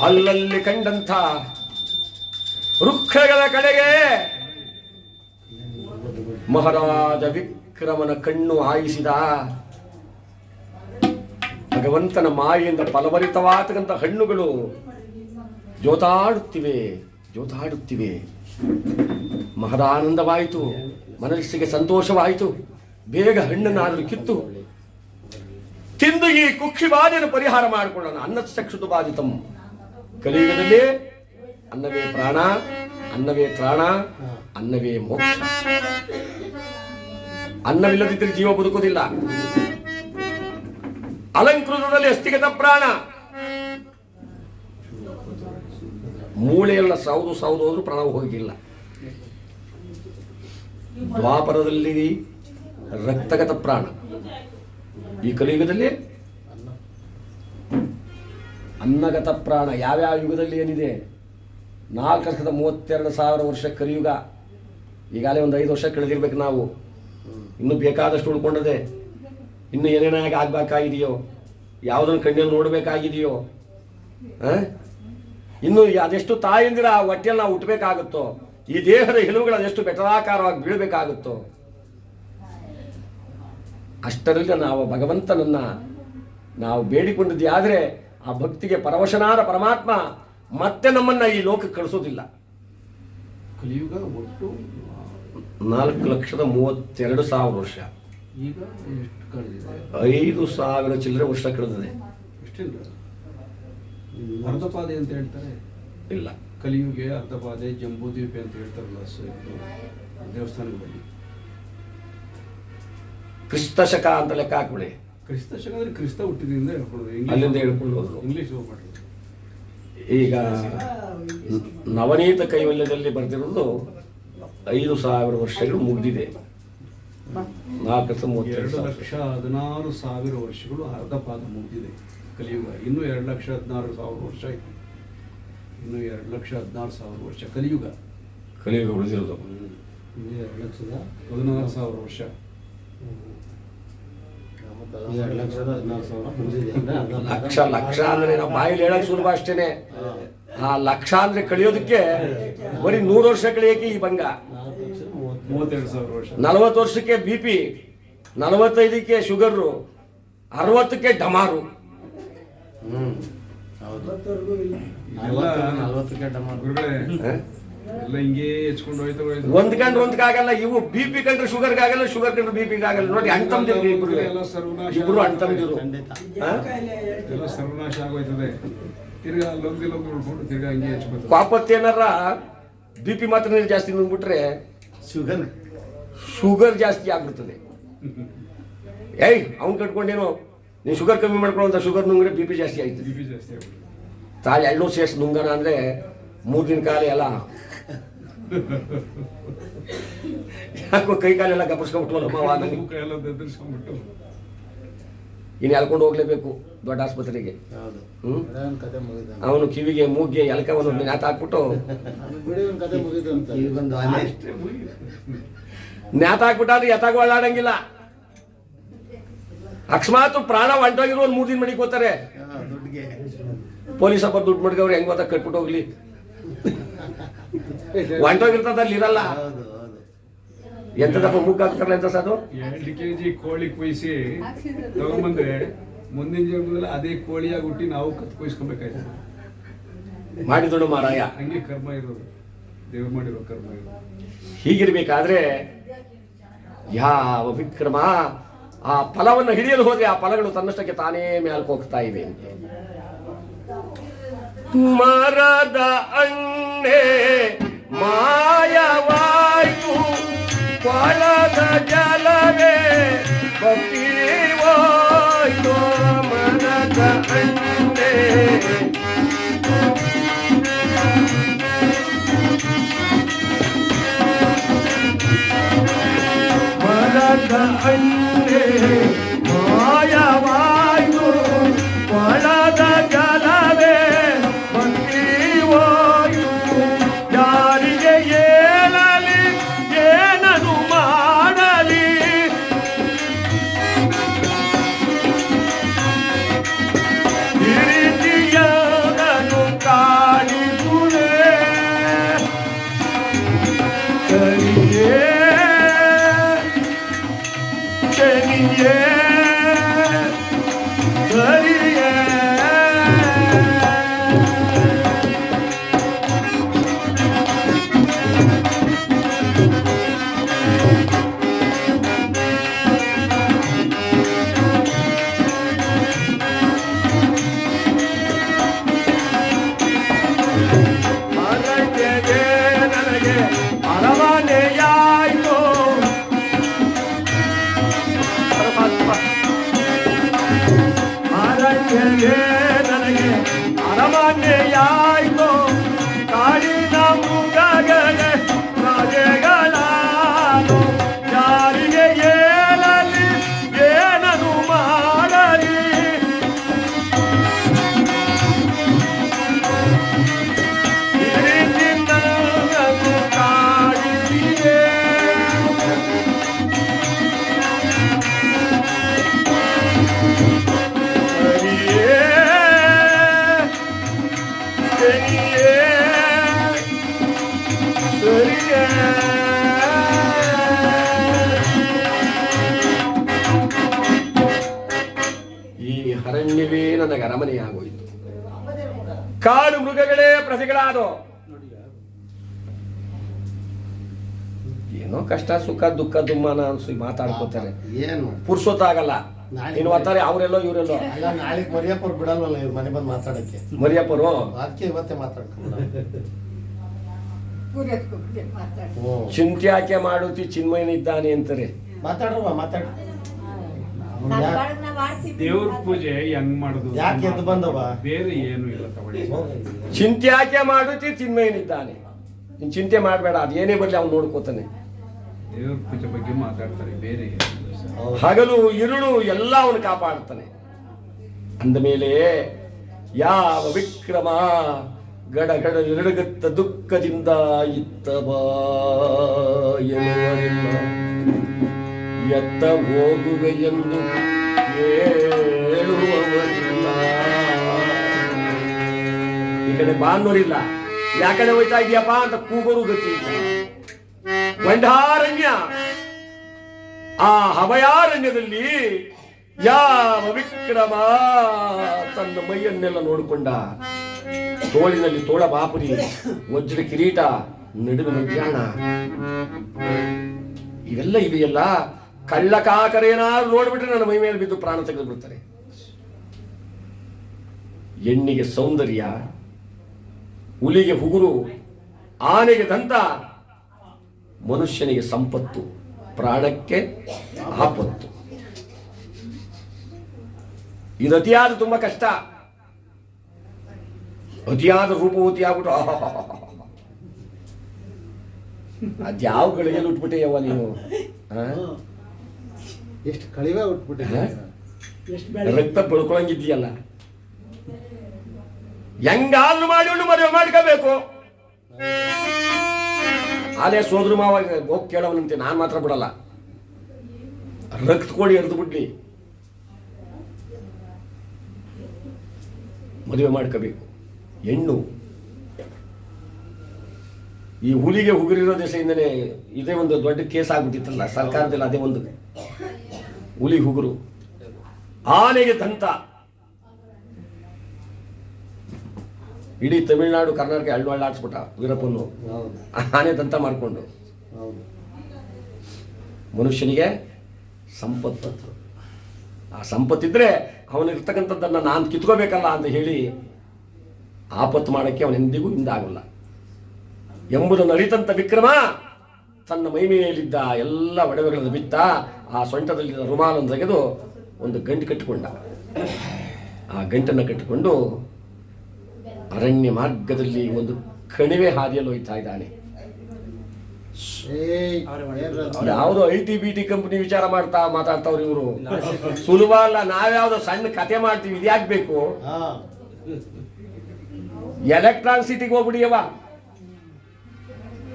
ಅಲ್ಲಲ್ಲಿ ಕಂಡಂಥ ವೃಕ್ಷಗಳ ಕಡೆಗೆ ಮಹಾರಾಜ ವಿಕ್ರಮನ ಕಣ್ಣು ಹಾಯಿಸಿದ. ಭಗವಂತನ ಮಾಯೆಯಿಂದ ಫಲಭರಿತವಾದಂಥ ಹಣ್ಣುಗಳು ಜೋತಾಡುತ್ತಿವೆ. ಮಹದಾನಂದವಾಯಿತು, ಮನಸ್ಸಿಗೆ ಸಂತೋಷವಾಯಿತು. ಬೇಗ ಹಣ್ಣನ್ನಾದರೂ ಕಿತ್ತು ತಿಂದು ಈ ಕುಕ್ಷಿ ಬಾಧೆಯನ್ನು ಪರಿಹಾರ ಮಾಡಿಕೊಳ್ಳೋಣ. ಅನ್ನಚಕ್ಷುತು ಬಾಧಿತಂ. ಕಲಿಯುಗದಲ್ಲಿ ಅನ್ನವೇ ಪ್ರಾಣ, ಅನ್ನವೇ ತ್ರಾಣ, ಅನ್ನವೇ ಮೋಕ್ಷ. ಅನ್ನವಿಲ್ಲದಿದ್ದರೆ ಜೀವ ಬದುಕುವುದಿಲ್ಲ. ಅಲಂಕೃತದಲ್ಲಿ ಅಸ್ಥಿಗತ ಪ್ರಾಣ. ಮೂಳೆಯೆಲ್ಲ ಸಾವುದು ಹೋದ್ರೂ ಪ್ರಾಣ ಹೋಗಿಲ್ಲ. ದ್ವಾಪರದಲ್ಲಿ ರಕ್ತಗತ ಪ್ರಾಣ. ಈ ಕಲಿಯುಗದಲ್ಲಿ ಅನ್ನಗತ ಪ್ರಾಣ. ಯಾವ್ಯಾವ ಯುಗದಲ್ಲಿ ಏನಿದೆ? 4,32,000 ವರ್ಷ ಕಲಿಯುಗ. ಈಗಾಗಲೇ ಒಂದು 5 ವರ್ಷ ಕಳೆದಿರ್ಬೇಕು ನಾವು. ಇನ್ನೂ ಬೇಕಾದಷ್ಟು ಉಳ್ಕೊಂಡದೆ. ಇನ್ನು ಏನೇನಾಗಿ ಆಗ್ಬೇಕಾಗಿದೆಯೋ, ಯಾವುದನ್ನು ಕಣ್ಣಲ್ಲಿ ನೋಡಬೇಕಾಗಿದೆಯೋ, ಇನ್ನು ಅದೆಷ್ಟು ತಾಯಂದಿರ ಆ ಹೊಟ್ಟೆಯಲ್ಲಿ ನಾವು ಹುಟ್ಟಬೇಕಾಗುತ್ತೋ, ಈ ದೇಹದ ಎಲುಬುಗಳು ಅದೆಷ್ಟು ಬೆಟರಾಕಾರವಾಗಿ ಬೀಳಬೇಕಾಗುತ್ತೋ, ಅಷ್ಟರಲ್ಲಿ ನಾವು ಭಗವಂತನನ್ನು ನಾವು ಬೇಡಿಕೊಂಡಿದ್ದೆ. ಆದರೆ ಆ ಭಕ್ತಿಗೆ ಪರವಶನಾದ ಪರಮಾತ್ಮ ಮತ್ತೆ ನಮ್ಮನ್ನು ಈ ಲೋಕಕ್ಕೆ ಕಳಿಸೋದಿಲ್ಲ. ಕಲಿಯುಗ ಒಟ್ಟು 4,32,000 ವರ್ಷ. ಈಗ ಎಷ್ಟು ಕಳೆದಿದೆ? 5,000 ಚಿಲ್ಲರೆ ವರ್ಷ ಕಳೆದಿದೆ. ಎಷ್ಟಿಲ್ಲ, ಅರ್ಧಪಾದೆ ಅಂತ ಹೇಳ್ತಾರೆ. ಇಲ್ಲ, ಕಲಿಯುಗೆ ಅರ್ಧಪಾದೆ, ಜಂಬೂದ್ವೀಪ ಅಂತ ಹೇಳ್ತಾರಲ್ಲ ದೇವಸ್ಥಾನಗಳಲ್ಲಿ. ಕ್ರಿಸ್ತಶಕ ಅಂತ ಲೆಕ್ಕ ಹಾಕ್ಬಿಡಿ. ಕ್ರಿಸ್ತಶಕ ಅಂದ್ರೆ ಕ್ರಿಸ್ತ ಹುಟ್ಟಿದಿಂದ ಹೇಳ್ಕೊಳ್ಳೋದು. ಅಲ್ಲಿಂದ ಹೇಳ್ಕೊಂಡು ಹೋದ್ರು. ಇಂಗ್ಲಿಷ್ ಹೋಗ್ಬಿಟ್ರು. ಈಗ ನವನೀತ ಕೈವಲ್ಯದಲ್ಲಿ ಬರೆದಿರೋದು 5,000 ವರ್ಷಗಳು ಮುಗಿದಿದೆ. 2,16,000 ವರ್ಷಗಳು ಅರ್ಧಪಾದ ಮುಗಿದಿದೆ ಕಲಿಯುಗ. ಇನ್ನೂ 2,16,000 ವರ್ಷ ಇದೆ. ಇನ್ನು 2,16,000 ವರ್ಷ ಕಲಿಯುಗ ಉಳಿದಿರೋದು. 2,16,000 ವರ್ಷ. 2,16,000 ಲಕ್ಷ ಅಂದ್ರೆ ನಾವು ಬಾಯಲ್ಲಿ ಹೇಳಕ್ ಸುಲಭ ಅಷ್ಟೇನೆ. ಆ ಲಕ್ಷ ಅಂದ್ರೆ ಕಳಿಯೋದಕ್ಕೆ ಬರೀ 100 ವರ್ಷ ಕಳಿಯಕ್ಕೆ ಈ ಭಂಗ. 32,000 ವರ್ಷ. 40 ವರ್ಷಕ್ಕೆ BP, 45ಕ್ಕೆ ಶುಗರು, 60ಕ್ಕೆ ಡಮಾರು. ಎಲ್ಲ ಹಿಂಗೆ ಹೆಚ್ಕೊಂಡು ಹೋಯ್ತವೆ. ಒಂದ್ಕಾಗಲ್ಲ. ಇವು BP ಕಂಡ್ರೆ ಶುಗರ್ಗಾಗಲ್ಲ, ಶುಗರ್ ಕಂಡ್ರೆ BP ಆಗಲ್ಲ. ನೋಡಿ, ಅಣ್ತಂದಿರು ಇಬ್ರು ಅಣ್ತಂದಿರು. ಎಲ್ಲ ಸರ್ವನಾಶ ಆಗೋಯ್ತದೆ. ತಿರ್ಗಾ ಲೊಂಗಿ ಉಳ್ಕೊಂಡು ತಿರ್ಗಾ ಹಿಂಗೆ ಹೆಚ್ಕೋತಾರೆ. ಪಾಪತ್ತೇನಾರ BP ಮಾತ್ರ ಜಾಸ್ತಿ ನುಂಗ್ಬಿಟ್ರೆ ಶುಗರ್ ಜಾಸ್ತಿ ಆಗ್ಬಿಡ್ತದೆ. ಅವ್ನು ಕಟ್ಕೊಂಡೇನು ನೀನು ಶುಗರ್ ಕಮ್ಮಿ ಮಾಡ್ಕೊಳ್ಳೋ ಶುಗರ್ ನುಂಗ್ರೆ BP ಜಾಸ್ತಿ ಆಯ್ತು. ತಾಳಿ 2 ಸೇರ್ಸ್ ನುಂಗನ ಅಂದ್ರೆ 3 ದಿನ ಕಾಲ ಎಲ್ಲ ಯಾಕೋ ಕೈ ಕಾಲೆಲ್ಲ ಗಮನಿಸ್ಕೊಂಡ್ಬಿಟ್ಟು ಇನ್ನು ಎಳ್ಕೊಂಡು ಹೋಗ್ಲೇಬೇಕು ದೊಡ್ಡ ಆಸ್ಪತ್ರೆಗೆ. ಅವನು ಕಿವಿಗೆ ಮೂಗಿಗೆ ಎಲ್ಕ ಒಂದು ನ್ಯಾತ ಹಾಕ್ಬಿಟ್ಟು ನ್ಯಾತ ಹಾಕ್ಬಿಟ್ಟಾದ್ರೆ ಎತ್ತಾಗ ಒಳ್ಳಾಡಂಗಿಲ್ಲ. ಅಕಸ್ಮಾತ್ ಪ್ರಾಣ ಹೊಂಟೋಗಿರೋ ಒಂದು 3 ದಿನ ಮಡಿಕೋತಾರೆ. ಪೊಲೀಸ್ ಹಬ್ಬ ದುಡ್ಡು ಮಡ್ಗವ್ರು ಹೆಂಗ್ ಗೊತ್ತಾ ಕಟ್ಬಿಟ್ಟು ಹೋಗ್ಲಿ. ಹೊಂಟೋಗಿರ್ತದ ಅಲ್ಲಿ ಇರಲ್ಲ. ಎಂತದಪ್ಪ ಮುಗ್ಗ ಹಾಕ್ತಾರಲ್ಲ ಎಂತ ಸಾಧು 2 kg ಕೋಳಿ ಕೊಯ್ಸಿ ತಗೊಂಬಂದ್ರೆ ಮುಂದಿನ ಜನ್ಮದಲ್ಲಿ ಅದೇ ಕೋಳಿಯಾಗಿ ಹುಟ್ಟಿ ನಾವು ಕತ್ ಕೊಯ್ಸ್ಕೊಬೇಕಾಯ್ತು. ಮಾಡಿದಳು ಮಾರಾಯ. ಹಂಗೆ ಕರ್ಮ ಇರೋದು, ದೇವ್ರು ಮಾಡಿರೋ ಕರ್ಮ ಇರೋದು. ಹೀಗಿರ್ಬೇಕಾದ್ರೆ ಯಾವ ವಿಕ್ರಮ ಆ ಫಲವನ್ನು ಹಿಡಿಯಲು ಹೋದ್ರೆ ಆ ಫಲಗಳು ತನ್ನಷ್ಟಕ್ಕೆ ತಾನೇ ಮೇಲ್ಕ್ ಹೋಗ್ತಾ ಇವೆ. ಮರದ ಅಣ್ಣೆ ಮಾಯವಾಯ್ತು, ಕೊಳದ ಜಲವೇ ಬತ್ತಿವಾಯ್ತು. ಮರದ ಅಣ್ಣೆ ಮರದ ಅಣ್ಣೆ ಮಾಯವಾಯ್ತು, ಕೊಳದ ಜಲವೇ ಬತ್ತಿವಾಯ್ತು. ಯಾರಿಗೆ ಹೇಳಲಿ ಏನದು ಮಾಡಲಿ, ಹಿರಿತಿಯದನು ಕಾ ಕಾಡು ಮೃಗಗಳೇ ಪ್ರಜೆಗಳಾದೋ. ಏನೋ ಕಷ್ಟ ಸುಖ ದುಃಖ ದುಮ್ಮಾನ ಅನ್ಸಿ ಮಾತಾಡ್ಕೋತಾರೆ, ಏನು ಪುರ್ಸೊತ್ತಾಗಲ್ಲ. ಇನ್ನು ಒತ್ತಾರೆ ಅವರೆಲ್ಲೋ ಇವರೆಲ್ಲೋ. ಅಲ್ಲ, ನಾಳೆ ಮರಿಯಪ್ಪರು ಬಿಡಲ್ವಲ್ಲ ಇವ್ರು ಮನೆ ಬಂದು ಮಾತಾಡಕ್ಕೆ. ಮರಿಯಪ್ಪರು ಅದಕ್ಕೆ ಇವತ್ತೇ ಮಾತಾಡ್ಕೊಂಡು ಚಿಂತ್ಯಾಕೆ ಮಾಡುತ್ತಿ ಚಿನ್ಮಯನಿದ್ದಾನೆ ಅಂತಾರೆ. ಮಾತಾಡ್ರವ ಮಾತಾಡ. ದೇವ್ರ ಪೂಜೆ ಹೆಂಗ್ ಮಾಡುದು? ಯಾಕೆ ಎದ್ದು ಬಂದವ? ಬೇರೆ ಏನು ಇಲ್ಲ ತಗೊಳ್ಳಿ. ಚಿಂತ್ಯಾಕೆ ಮಾಡುತ್ತಿ ಚಿನ್ಮಯನಿದ್ದಾನೆ. ನೀನ್ ಚಿಂತೆ ಮಾಡಬೇಡ, ಅದೇನೇ ಬರ್ಲಿ ಅವ್ನು ನೋಡ್ಕೋತಾನೆ. ದೇವ್ರ ಪೂಜೆ ಬಗ್ಗೆ ಮಾತಾಡ್ತಾರೆ, ಬೇರೆ ಏನು ಇಲ್ಲ ಸರ್. ಹಗಲು ಇರುಳು ಎಲ್ಲ ಅವನು ಕಾಪಾಡ್ತಾನೆ. ಅಂದ ಮೇಲೆ ಯಾವ ವಿಕ್ರಮ ಗಡಗಡ ನಿರಗತ್ತ ದುಃಖದಿಂದ ಇತ್ತ ಬಾ ಎನ್ನುವರಿಲ್ಲ, ಎತ್ತ ಹೋಗುವೆ ಎಂದು ಕೇಳುವವರಿಲ್ಲ. ಈ ಕಡೆ ಬಾನ್ನೋರಿಲ್ಲ, ಯಾಕಡೆ ಹೋಯ್ತಾ ಇದೆಯಪ್ಪ ಅಂತ ಕೂಗೋರು ಗತಿ ಇಲ್ಲ. ಗಂಡಾರಣ್ಯ, ಆ ಅಭಯಾರಣ್ಯದಲ್ಲಿ ಯಾವ ವಿಕ್ರಮ ತನ್ನ ಮೈಯನ್ನೆಲ್ಲ ನೋಡಿಕೊಂಡ. ತೋಳಿನಲ್ಲಿ ತೋಳ ಬಾಪುರಿ, ವಜ್ರ ಕಿರೀಟ, ನಡುವಿನ ಜ್ಞಾನ, ಇವೆಲ್ಲ ಇವೆಯಲ್ಲ. ಕಳ್ಳ ಕಾಕರೇನಾದ್ರು ನೋಡ್ಬಿಟ್ರೆ ನನ್ನ ಮೈ ಮೇಲೆ ಬಿದ್ದು ಪ್ರಾಣ ತೆಗೆದು ಬಿಡ್ತಾರೆ. ಹೆಣ್ಣಿಗೆ ಸೌಂದರ್ಯ, ಹುಲಿಗೆ ಹುಗುರು, ಆನೆಗೆ ದಂತ, ಮನುಷ್ಯನಿಗೆ ಸಂಪತ್ತು, ಪ್ರಾಣಕ್ಕೆ ಆಪತ್ತು. ಇದು ಅತಿಯಾದ ತುಂಬಾ ಕಷ್ಟ. ಅತಿಯಾದ ರೂಪವತಿ ಆಗ್ಬಿಟ್ಟು ಅದ್ಯಾವ ಗಳಿಗೆ ಉಟ್ಬಿಟ್ಟೆಯವ್ವ ನೀನು. ಎಷ್ಟು ಕಳಿವೆ ಉಟ್ಬಿಟ್ಟೆ, ರಕ್ತ ಬಳ್ಕೊಳಂಗಿದ್ದೀಯಲ್ಲ. ಹೆಂಗಾದ್ರೂ ಮಾಡಿ ಮದುವೆ ಮಾಡ್ಕೋಬೇಕು. ಅದೇ ಸೋದ್ರ ಮಾವ ಹೋಗಿ ಕೇಳವನಂತೆ, ನಾನ್ ಮಾತ್ರ ಬಿಡಲ್ಲ. ರಕ್ತ ಕೊಡಿ ಎರೆದು ಬಿಡ್ಲಿ, ಮದುವೆ ಮಾಡ್ಕೋಬೇಕು. ಹೆಣ್ಣು ಈ ಹುಲಿಗೆ ಹುಗುರಿರೋ ದೇಶದಿಂದಲೇ ಇದೇ ಒಂದು ದೊಡ್ಡ ಕೇಸ್ ಆಗ್ಬಿಟ್ಟಿತ್ತಲ್ಲ ಸರ್ಕಾರದಲ್ಲಿ. ಅದೇ ಒಂದು ಹುಲಿ ಹುಗುರು, ಆನೆಗೆ ದಂತ. ಇಡೀ ತಮಿಳುನಾಡು ಕರ್ನಾಟಕ ಹಳ್ಳಾಡ್ಸ್ಬಿಟ್ಟ ವೀರಪ್ಪನು, ಆನೆ ದಂತ ಮಾಡ್ಕೊಂಡು. ಮನುಷ್ಯನಿಗೆ ಸಂಪತ್ತು, ಆ ಸಂಪತ್ತಿದ್ರೆ ಅವನಿರ್ತಕ್ಕಂಥದ್ದನ್ನು ನಾನು ಕಿತ್ಕೋಬೇಕಲ್ಲ ಅಂತ ಹೇಳಿ ಆಪತ್ತು ಮಾಡೋಕ್ಕೆ ಅವನೆಂದಿಗೂ ಹಿಂದಾಗಲ್ಲ ಎಂಬುದನ್ನು ಅರಿತಂತ ವಿಕ್ರಮ ತನ್ನ ಮೈಮೇಲಿದ್ದ ಎಲ್ಲ ಒಡವೆಗಳನ್ನು ಬಿತ್ತ. ಆ ಸೊಂಟದಲ್ಲಿದ್ದ ರುಮಾಲನ್ನು ತೆಗೆದು ಒಂದು ಗಂಟು ಕಟ್ಟಿಕೊಂಡ. ಆ ಗಂಟನ್ನು ಕಟ್ಟಿಕೊಂಡು ಅರಣ್ಯ ಮಾರ್ಗದಲ್ಲಿ ಒಂದು ಕಣಿವೆ ಹಾದಿಯಲ್ಲಿ ಹೋಯ್ತಾ ಇದ್ದಾನೆ. ಯಾವುದೋ IT-BT ಕಂಪನಿ ವಿಚಾರ ಮಾತಾಡ್ತಾವ್ರು ಇವರು. ಸುಲಭ ಅಲ್ಲ. ನಾವ್ಯಾವ್ದೋ ಸಣ್ಣ ಕತೆ ಮಾಡ್ತೀವಿ, ಇದ್ಯಾಕ್ ಬೇಕು? ಎಲೆಕ್ಟ್ರಾನ್ ಸಿಟಿಗೆ ಹೋಗ್ಬಿಡಿಯವ.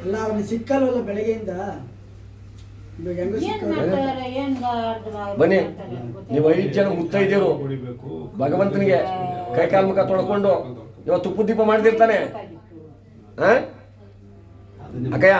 ಅಲ್ಲ, ಅವನಿಗೆ ಸಿಕ್ಕಲ್ವಲ್ಲ ಬೆಳಗ್ಗೆಯಿಂದ. ಬನ್ನಿ, ನೀವು 5 ಜನ ಮುತ್ತೈದೇರು ಭಗವಂತನಿಗೆ ಕೈಕಾಲು ಮುಖ ತೊಳ್ಕೊಂಡು ಇವತ್ತು ತುಪ್ಪದ ದೀಪ ಮಾಡ್ತಿರ್ತಾನೆ. ಅಕ್ಕಯ್ಯ